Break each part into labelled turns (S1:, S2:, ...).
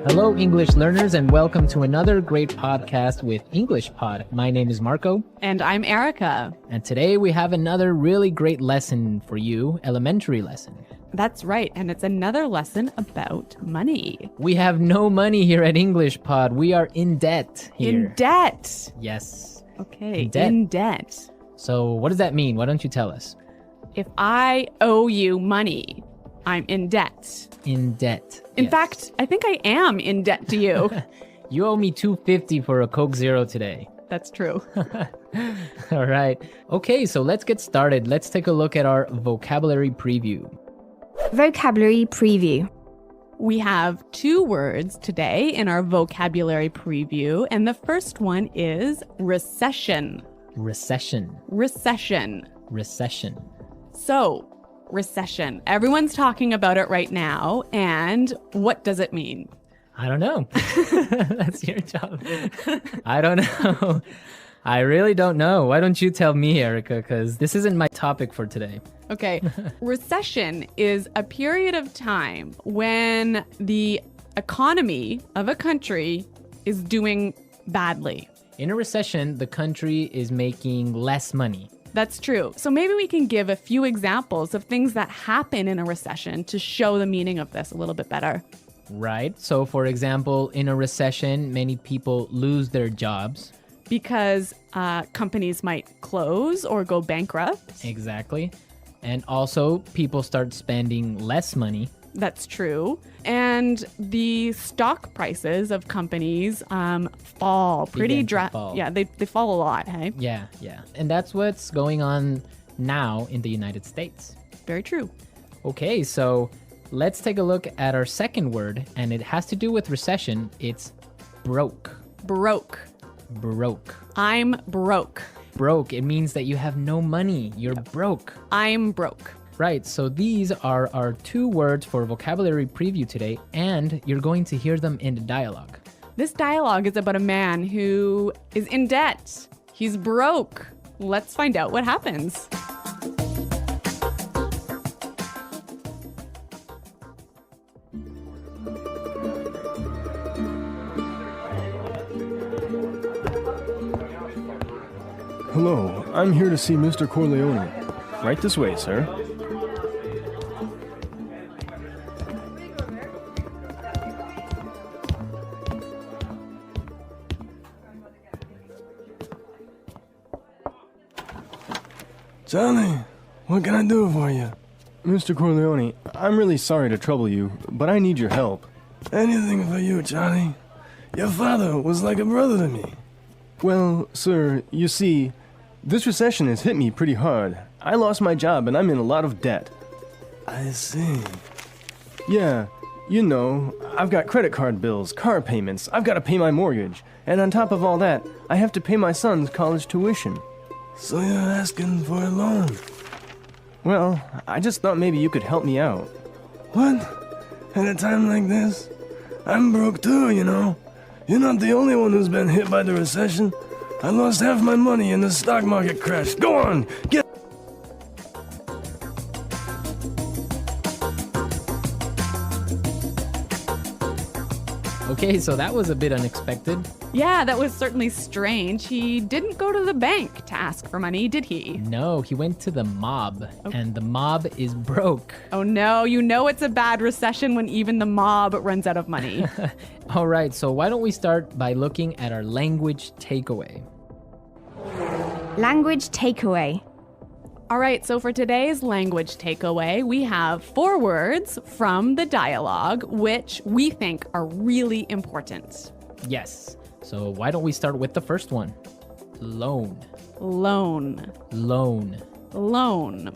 S1: Hello, English learners, and welcome to another great podcast with Englishpod. My name is Marco.
S2: And I'm Erica.
S1: And today we have another really great lesson for you, elementary lesson.
S2: That's right, and it's another lesson about money.
S1: We have no money here at Englishpod. We are in debt here.
S2: In debt.
S1: Yes.
S2: Okay,
S1: In debt.
S2: in debt.
S1: So what does that mean? Why don't you tell us?
S2: If I owe you money, I'm in debt.
S1: In debt.
S2: In
S1: Yes.
S2: fact, I think I am in debt to you.
S1: You owe me $2.50 for a Coke Zero today.
S2: That's true.
S1: All right. Okay, so let's get started. Let's take a look at our vocabulary preview.
S3: Vocabulary preview.
S2: We have 2 words today in our vocabulary preview, and the first one is recession.
S1: Recession.
S2: Recession.
S1: Recession.
S2: So, recession. Everyone's talking about it right now, and what does it mean?
S1: I don't know. That's your job. I don't know. I really don't know. Why don't you tell me, Erica? Because this isn't my topic for today.
S2: Okay. Recession is a period of time when the economy of a country is doing badly.
S1: In a recession, the country is making less money.
S2: That's true. So maybe we can give a few examples of things that happen in a recession to show the meaning of this a little bit better.
S1: Right. So, for example, in a recession, many people lose their jobs.
S2: Because companies might close or go bankrupt.
S1: Exactly. And also, people start spending less money.
S2: That's true. And the stock prices of companies fall pretty
S1: Begin to fall.
S2: Yeah, they fall a lot, hey?
S1: Yeah. And that's what's going on now in the United States.
S2: Very true.
S1: Okay, so let's take a look at our second word, and it has to do with recession. It's broke.
S2: Broke.
S1: Broke.
S2: I'm broke.
S1: Broke, it means that you have no money. You're broke.
S2: I'm broke.
S1: Right, so these are our 2 words for vocabulary preview today, and you're going to hear them in the dialogue.
S2: This dialogue is about a man who is in debt. He's broke. Let's find out what happens.
S4: Hello, I'm here to see Mr. Corleone. Right this way, sir. Charlie, what can I do for you? Mr. Corleone, I'm really sorry to trouble you, but I need your help. Anything for you, Charlie. Your father was like a brother to me. Well, sir, you see, this recession has hit me pretty hard. I lost my job and I'm in a lot of debt. I see. Yeah, you know, I've got credit card bills, car payments, I've got to pay my mortgage, and on top of all that, I have to pay my son's college tuition. So you're asking for a loan? Well, I just thought maybe you could help me out. What? At a time like this? I'm broke too, you know. You're not the only one who's been hit by the recession. I lost half my money in the stock market crash. Go on, get...
S1: Okay, so that was a bit unexpected.
S2: Yeah, that was certainly strange. He didn't go to the bank to ask for money, did he?
S1: No, he went to the mob, and the mob is broke.
S2: Oh no, you know it's a bad recession when even the mob runs out of money.
S1: All right, so why don't we start by looking at our language takeaway?
S3: Language takeaway.
S2: All right, so for today's language takeaway, we have 4 words from the dialogue, which we think are really important.
S1: Yes, so why don't we start with the first one? Loan.
S2: Loan.
S1: Loan.
S2: Loan.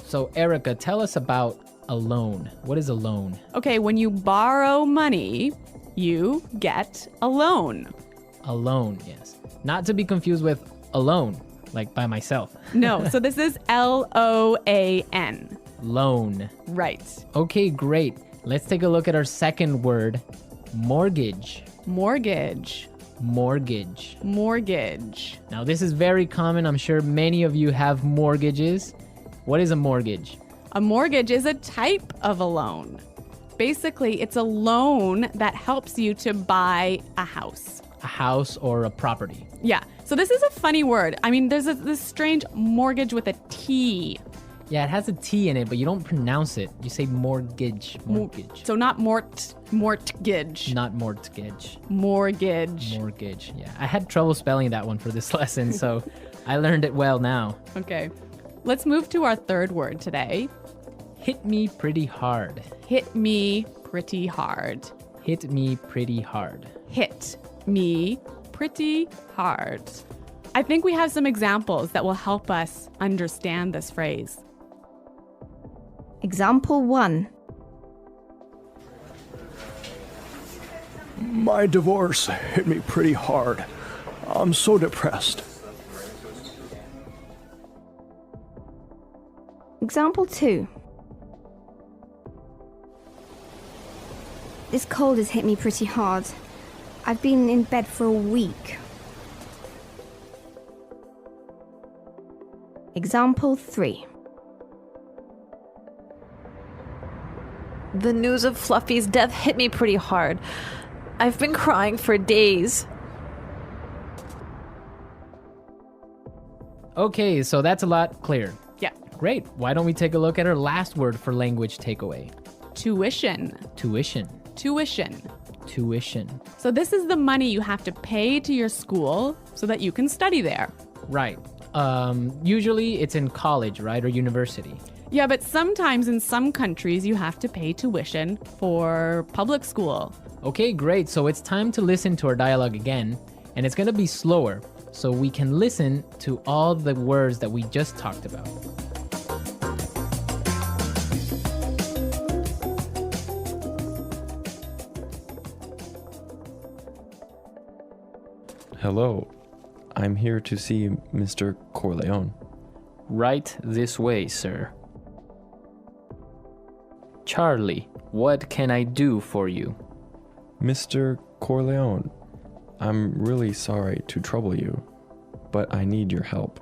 S1: So Erica, tell us about a loan. What is a loan?
S2: Okay, when you borrow money, you get a loan.
S1: A loan, yes. Not to be confused with alone, like by myself.
S2: No, so this is L-O-A-N.
S1: Loan.
S2: Right.
S1: Okay, great. Let's take a look at our second word, mortgage.
S2: Mortgage.
S1: Mortgage.
S2: Mortgage.
S1: Now, this is very common. I'm sure many of you have mortgages. What is a mortgage?
S2: A mortgage is a type of a loan. Basically, it's a loan that helps you to buy a house.
S1: A house or a property.
S2: Yeah. So this is a funny word. I mean, there's this strange mortgage with a T.
S1: Yeah, it has a T in it, but you don't pronounce it. You say mortgage. Mortgage.
S2: So not mortgage.
S1: Not mortgage.
S2: Mortgage.
S1: Mortgage. Yeah. I had trouble spelling that one for this lesson, so I learned it well now.
S2: Okay. Let's move to our third word today.
S1: Hit me pretty hard.
S2: Hit me pretty hard.
S1: Hit me pretty hard.
S2: Hit me pretty hard. I think we have some examples that will help us understand this phrase.
S3: Example 1.
S4: My divorce hit me pretty hard. I'm so depressed.
S3: Example 2. This cold has hit me pretty hard. I've been in bed for a week. Example 3.
S5: The news of Fluffy's death hit me pretty hard. I've been crying for days.
S1: Okay, so that's a lot clearer.
S2: Yeah.
S1: Great. Why don't we take a look at our last word for language takeaway?
S2: Tuition.
S1: Tuition.
S2: Tuition.
S1: Tuition.
S2: So this is the money you have to pay to your school so that you can study there.
S1: Right. Usually it's in college, right? Or university.
S2: Yeah, but sometimes in some countries you have to pay tuition for public school.
S1: Okay, great. So it's time to listen to our dialogue again, and it's going to be slower so we can listen to all the words that we just talked about.
S6: Hello, I'm here to see Mr. Corleone.
S1: Right this way, sir. Charlie, what can I do for you?
S6: Mr. Corleone, I'm really sorry to trouble you, but I need your help.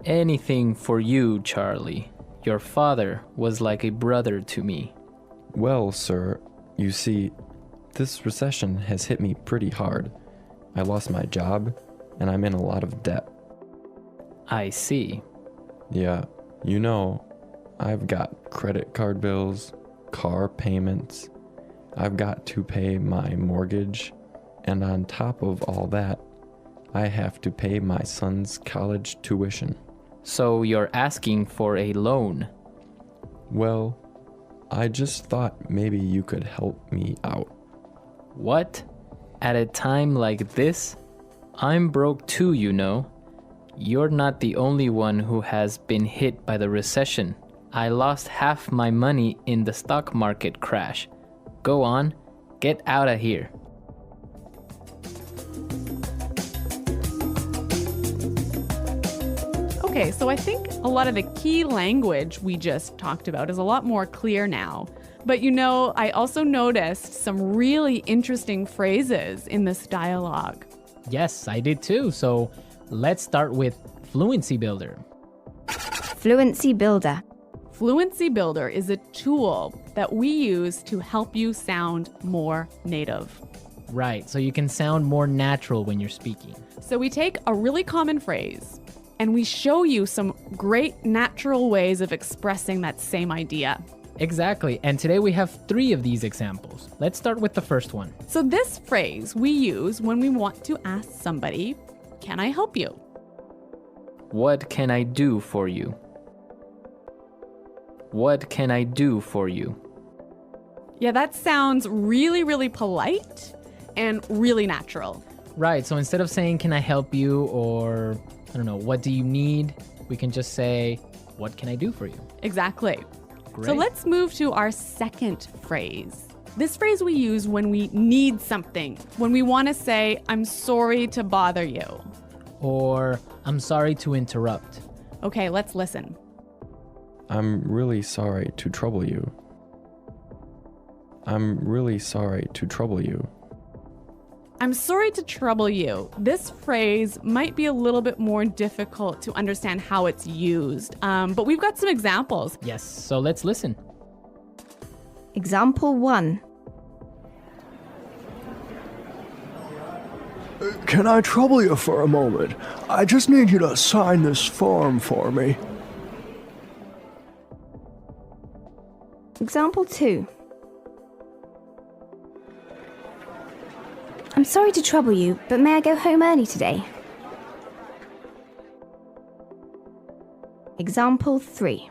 S1: Anything for you, Charlie. Your father was like a brother to me.
S6: Well, sir, you see, this recession has hit me pretty hard. I lost my job, and I'm in a lot of debt.
S1: I see.
S6: Yeah, you know, I've got credit card bills, car payments. I've got to pay my mortgage, and on top of all that, I have to pay my son's college tuition.
S1: So you're asking for a loan?
S6: Well, I just thought maybe you could help me out.
S1: What? At a time like this? I'm broke too, you know. You're not the only one who has been hit by the recession. I lost half my money in the stock market crash. Go on, get out of here.
S2: Okay, so I think a lot of the key language we just talked about is a lot more clear now. But you know, I also noticed some really interesting phrases in this dialogue.
S1: Yes, I did too. So let's start with Fluency Builder.
S3: Fluency Builder.
S2: Fluency Builder is a tool that we use to help you sound more native.
S1: Right, so you can sound more natural when you're speaking.
S2: So we take a really common phrase and we show you some great natural ways of expressing that same idea.
S1: Exactly, and today we have 3 of these examples. Let's start with the first one.
S2: So this phrase we use when we want to ask somebody, "Can I help you?"
S1: What can I do for you? What can I do for you?
S2: Yeah, that sounds really, really polite and really natural.
S1: Right, so instead of saying, can I help you, or, I don't know, what do you need? We can just say, what can I do for you?
S2: Exactly.
S1: Great.
S2: So let's move to our second phrase. This phrase we use when we need something, when we want to say, I'm sorry to bother you.
S1: Or, I'm sorry to interrupt.
S2: Okay, let's listen.
S6: I'm really sorry to trouble you. I'm really sorry to trouble you.
S2: I'm sorry to trouble you. This phrase might be a little bit more difficult to understand how it's used, but we've got some examples.
S1: Yes, so let's listen.
S3: Example 1.
S4: Can I trouble you for a moment? I just need you to sign this form for me.
S3: Example 2. I'm sorry to trouble you, but may I go home early today? Example 3.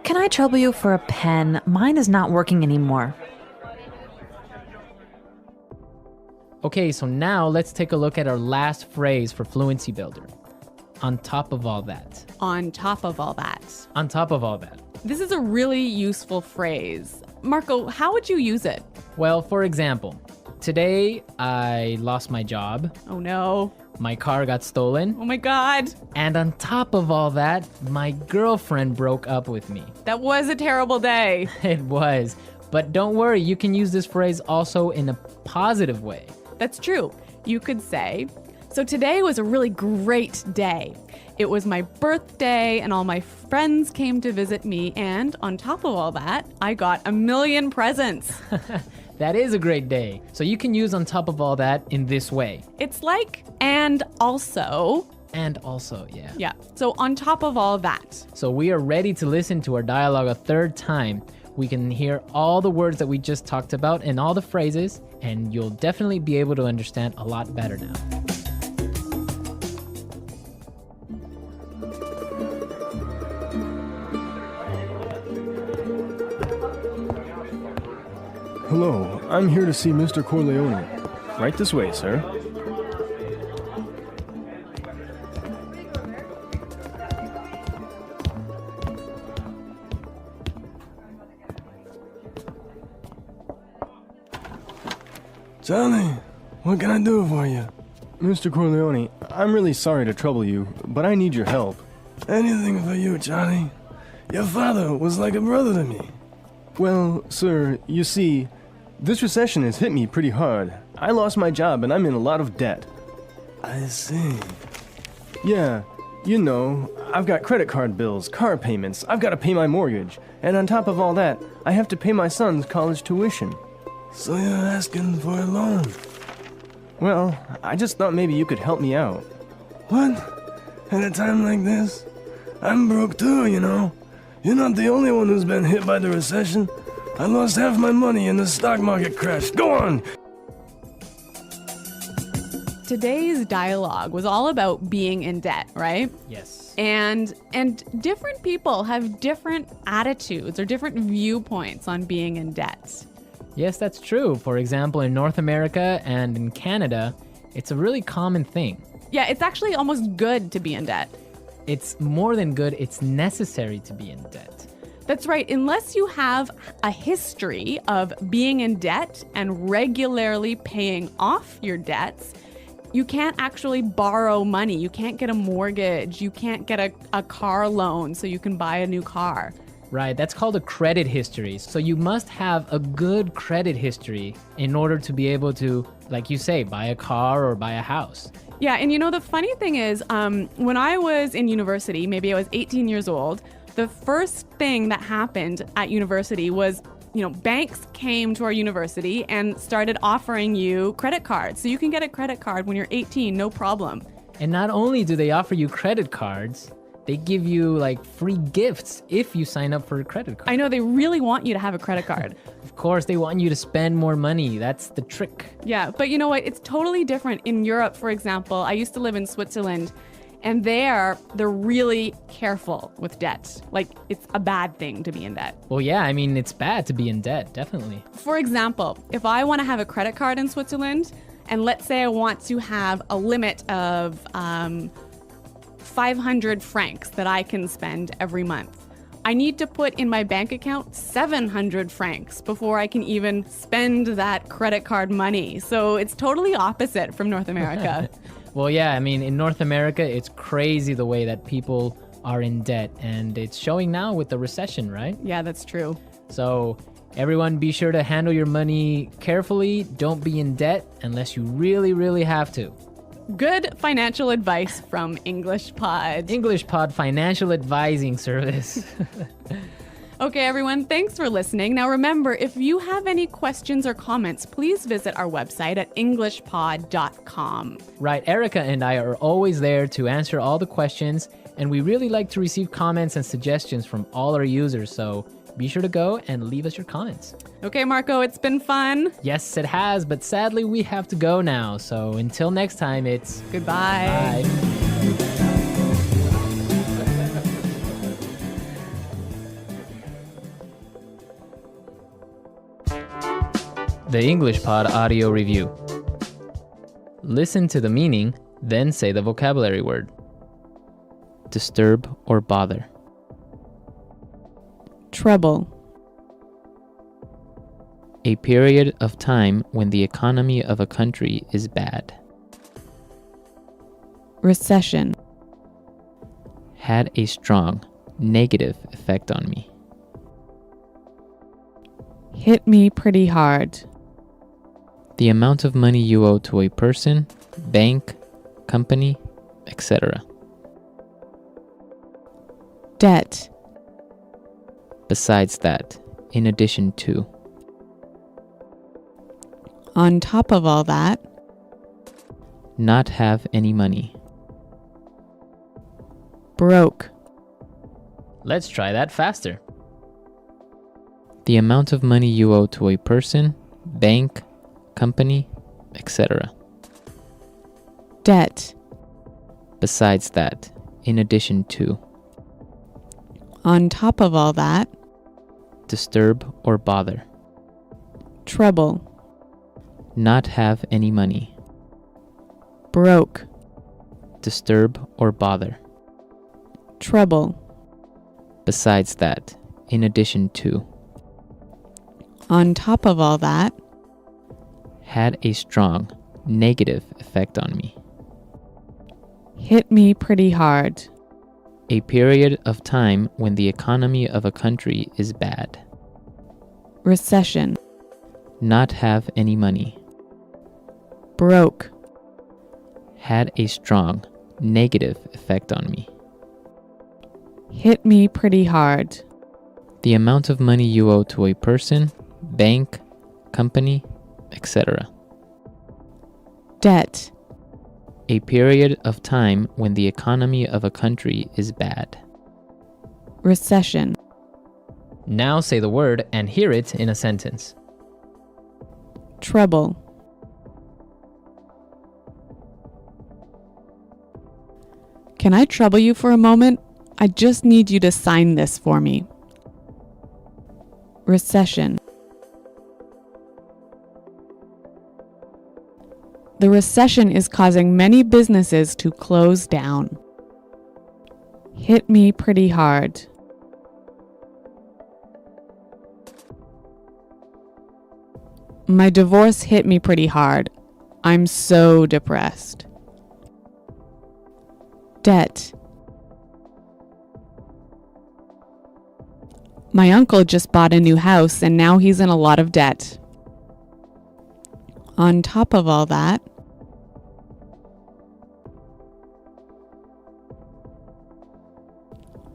S5: Can I trouble you for a pen? Mine is not working anymore.
S1: Okay, so now let's take a look at our last phrase for Fluency Builder. On top of all that.
S2: On top of all that.
S1: On top of all that.
S2: This is a really useful phrase. Marco, how would you use it?
S1: Well, for example, today I lost my job,
S2: Oh no.
S1: my car got stolen,
S2: Oh my God.
S1: and on top of all that, my girlfriend broke up with me.
S2: That was a terrible day.
S1: It was. But don't worry, you can use this phrase also in a positive way.
S2: That's true. You could say, so today was a really great day. It was my birthday and all my friends came to visit me, and on top of all that, I got a million presents.
S1: That is a great day. So you can use on top of all that in this way.
S2: It's like, and also.
S1: And also, yeah.
S2: Yeah, so on top of all that.
S1: So we are ready to listen to our dialogue a third time. We can hear all the words that we just talked about and all the phrases, and you'll definitely be able to understand a lot better now.
S4: Hello, I'm here to see Mr. Corleone. Right this way, sir. Johnny, what can I do for you? Mr. Corleone, I'm really sorry to trouble you, but I need your help. Anything for you, Johnny. Your father was like a brother to me. Well, sir, you see, this recession has hit me pretty hard. I lost my job and I'm in a lot of debt. I see. Yeah, you know, I've got credit card bills, car payments, I've got to pay my mortgage, and on top of all that, I have to pay my son's college tuition. So you're asking for a loan? Well, I just thought maybe you could help me out. What? At a time like this? I'm broke too, you know. You're not the only one who's been hit by the recession. I lost half my money and the stock market crashed. Go on!
S2: Today's dialogue was all about being in debt, right?
S1: Yes.
S2: And different people have different attitudes or different viewpoints on being in debt.
S1: Yes, that's true. For example, in North America and in Canada, it's a really common thing.
S2: Yeah, it's actually almost good to be in debt.
S1: It's more than good, it's necessary to be in debt.
S2: That's right. Unless you have a history of being in debt and regularly paying off your debts, you can't actually borrow money. You can't get a mortgage. You can't get a car loan so you can buy a new car.
S1: Right, that's called a credit history. So you must have a good credit history in order to be able to, like you say, buy a car or buy a house.
S2: Yeah, and you know, the funny thing is, when I was in university, maybe I was 18 years old, the first thing that happened at university was, you know, banks came to our university and started offering you credit cards. So you can get a credit card when you're 18, no problem.
S1: And not only do they offer you credit cards, they give you like free gifts if you sign up for a credit card.
S2: I know, they really want you to have a credit card.
S1: Of course, they want you to spend more money. That's the trick.
S2: Yeah, but you know what? It's totally different in Europe, for example. I used to live in Switzerland, and they're really careful with debt. Like, it's a bad thing to be in debt.
S1: Well, yeah, I mean, it's bad to be in debt, definitely.
S2: For example, if I want to have a credit card in Switzerland, and let's say I want to have a limit of 500 francs that I can spend every month, I need to put in my bank account 700 francs before I can even spend that credit card money. So it's totally opposite from North America.
S1: Well, yeah, I mean, in North America, it's crazy the way that people are in debt, and it's showing now with the recession, right?
S2: Yeah, that's true.
S1: So everyone be sure to handle your money carefully. Don't be in debt unless you really, really have to.
S2: Good financial advice from Englishpod.
S1: Englishpod Financial Advising Service.
S2: Okay, everyone, thanks for listening. Now remember, if you have any questions or comments, please visit our website at englishpod.com.
S1: Right, Erica and I are always there to answer all the questions, and we really like to receive comments and suggestions from all our users, so be sure to go and leave us your comments.
S2: Okay, Marco, it's been fun.
S1: Yes, it has, but sadly we have to go now, so until next time, it's
S2: Goodbye.
S1: bye. The Englishpod Audio Review. Listen to the meaning, then say the vocabulary word. Disturb or bother.
S2: Trouble.
S1: A period of time when the economy of a country is bad.
S2: Recession.
S1: Had a strong negative effect on me.
S2: Hit me pretty hard.
S1: The amount of money you owe to a person, bank, company, etc.
S2: Debt.
S1: Besides that, in addition to.
S2: On top of all that.
S1: Not have any money.
S2: Broke.
S1: Let's try that faster. The amount of money you owe to a person, bank, company, etc.
S2: Debt.
S1: Besides that, in addition to.
S2: On top of all that.
S1: Disturb or bother.
S2: Trouble.
S1: Not have any money.
S2: Broke.
S1: Disturb or bother.
S2: Trouble.
S1: Besides that, in addition to.
S2: On top of all that.
S1: Had a strong negative effect on me.
S2: Hit me pretty hard.
S1: A period of time when the economy of a country is bad.
S2: Recession.
S1: Not have any money.
S2: Broke.
S1: Had a strong negative effect on me.
S2: Hit me pretty hard.
S1: The amount of money you owe to a person, bank, company, etc.
S2: Debt.
S1: A period of time when the economy of a country is bad.
S2: Recession.
S1: Now say the word and hear it in a sentence.
S2: Trouble. Can I trouble you for a moment? I just need you to sign this for me. Recession. The recession is causing many businesses to close down. Hit me pretty hard. My divorce hit me pretty hard. I'm so depressed. Debt. My uncle just bought a new house and now he's in a lot of debt. On top of all that,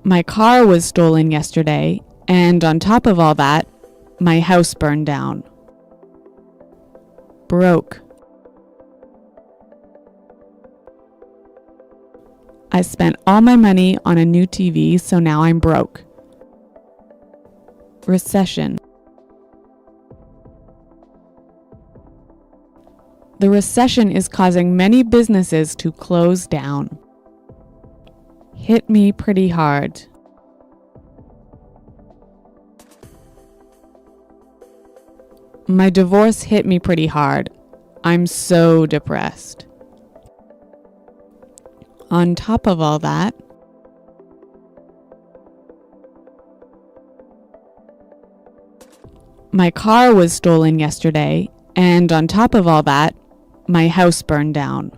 S2: my car was stolen yesterday, and on top of all that, my house burned down. Broke. I spent all my money on a new TV, so now I'm broke. Recession. The recession is causing many businesses to close down. Hit me pretty hard. My divorce hit me pretty hard. I'm so depressed. On top of all that, my car was stolen yesterday, and on top of all that, my house burned down.